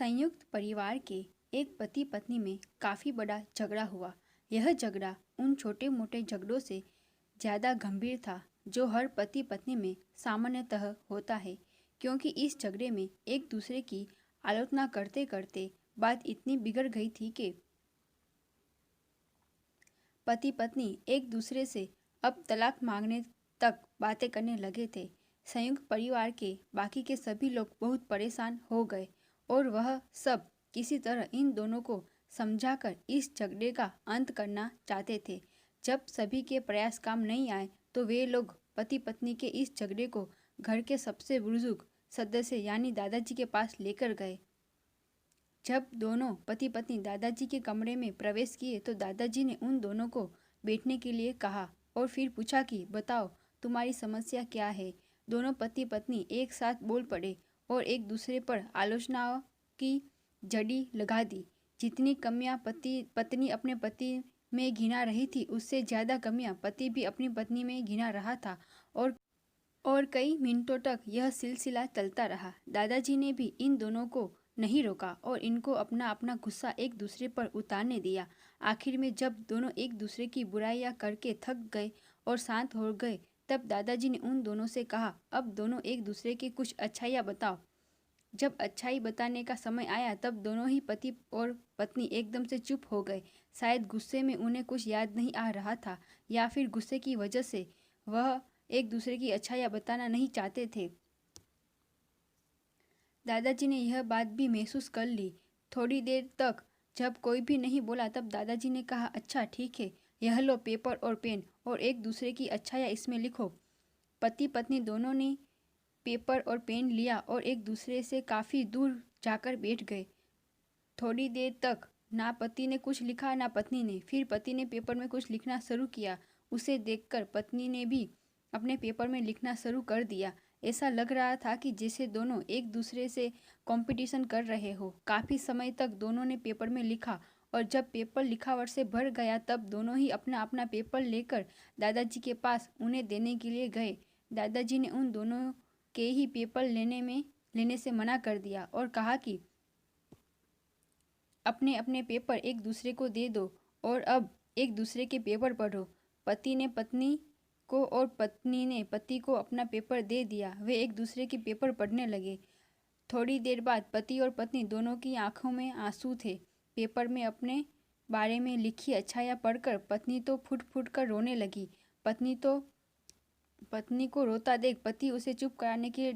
संयुक्त परिवार के एक पति पत्नी में काफ़ी बड़ा झगड़ा हुआ। यह झगड़ा उन छोटे मोटे झगड़ों से ज़्यादा गंभीर था जो हर पति पत्नी में सामान्यतः होता है, क्योंकि इस झगड़े में एक दूसरे की आलोचना करते करते बात इतनी बिगड़ गई थी कि पति पत्नी एक दूसरे से अब तलाक मांगने तक बातें करने लगे थे। संयुक्त परिवार के बाकी के सभी लोग बहुत परेशान हो गए और वह सब किसी तरह इन दोनों को समझाकर इस झगड़े का अंत करना चाहते थे। जब सभी के प्रयास काम नहीं आए तो वे लोग पति पत्नी के इस झगड़े को घर के सबसे बुजुर्ग सदस्य यानी दादाजी के पास लेकर गए। जब दोनों पति पत्नी दादाजी के कमरे में प्रवेश किए तो दादाजी ने उन दोनों को बैठने के लिए कहा और फिर पूछा कि बताओ, तुम्हारी समस्या क्या है। दोनों पति पत्नी एक साथ बोल पड़े और एक दूसरे पर आलोचनाओं की जड़ी लगा दी। जितनी कमियां पत्नी अपने पति में गिना रही थी, उससे ज़्यादा कमियां पति भी अपनी पत्नी में गिना रहा था और कई मिनटों तक यह सिलसिला चलता रहा। दादाजी ने भी इन दोनों को नहीं रोका और इनको अपना अपना गुस्सा एक दूसरे पर उतारने दिया। आखिर में जब दोनों एक दूसरे की बुराइयां करके थक गए और शांत हो गए, तब दादाजी ने उन दोनों से कहा, अब दोनों एक दूसरे की कुछ अच्छाइयाँ बताओ। जब अच्छाई बताने का समय आया तब दोनों ही पति और पत्नी एकदम से चुप हो गए। शायद गुस्से में उन्हें कुछ याद नहीं आ रहा था या फिर गुस्से की वजह से वह एक दूसरे की अच्छाइयाँ बताना नहीं चाहते थे। दादाजी ने यह बात भी महसूस कर ली। थोड़ी देर तक जब कोई भी नहीं बोला तब दादाजी ने कहा, अच्छा ठीक है, यह लो पेपर और पेन और एक दूसरे की अच्छाइयाँ इसमें लिखो। पति पत्नी दोनों ने पेपर और पेन लिया और एक दूसरे से काफ़ी दूर जाकर बैठ गए। थोड़ी देर तक ना पति ने कुछ लिखा ना पत्नी ने। फिर पति ने पेपर में कुछ लिखना शुरू किया। उसे देखकर पत्नी ने भी अपने पेपर में लिखना शुरू कर दिया। ऐसा लग रहा था कि जैसे दोनों एक दूसरे से कंपटीशन कर रहे हो। काफ़ी समय तक दोनों ने पेपर में लिखा और जब पेपर लिखावट से भर गया तब दोनों ही अपना अपना पेपर लेकर दादाजी के पास उन्हें देने के लिए गए। दादाजी ने उन दोनों के ही पेपर लेने से मना कर दिया और कहा कि अपने अपने पेपर एक दूसरे को दे दो और अब एक दूसरे के पेपर पढ़ो। पति ने पत्नी को और पत्नी ने पति को अपना पेपर दे दिया। वे एक दूसरे के पेपर पढ़ने लगे। थोड़ी देर बाद पति और पत्नी दोनों की आंखों में आंसू थे। पेपर में अपने बारे में लिखी अच्छाइयाँ पढ़कर पत्नी तो फुट फुट कर रोने लगी। पत्नी को रोता देख पति उसे चुप कराने के लिए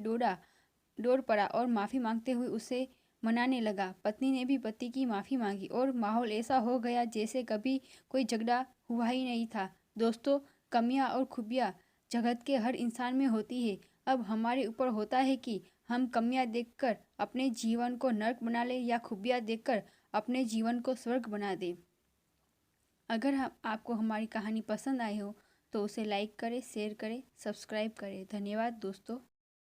दौड़ पड़ा और माफ़ी मांगते हुए उसे मनाने लगा। पत्नी ने भी पति की माफ़ी मांगी और माहौल ऐसा हो गया जैसे कभी कोई झगड़ा हुआ ही नहीं था। दोस्तों, कमियां और खूबियां जगत के हर इंसान में होती है। अब हमारे ऊपर होता है कि हम कमियां देखकर अपने जीवन को नर्क बना लें या खूबियां देखकर अपने जीवन को स्वर्ग बना दें। अगर आपको हमारी कहानी पसंद आई हो तो उसे लाइक करें, शेयर करें, सब्सक्राइब करें। धन्यवाद दोस्तों।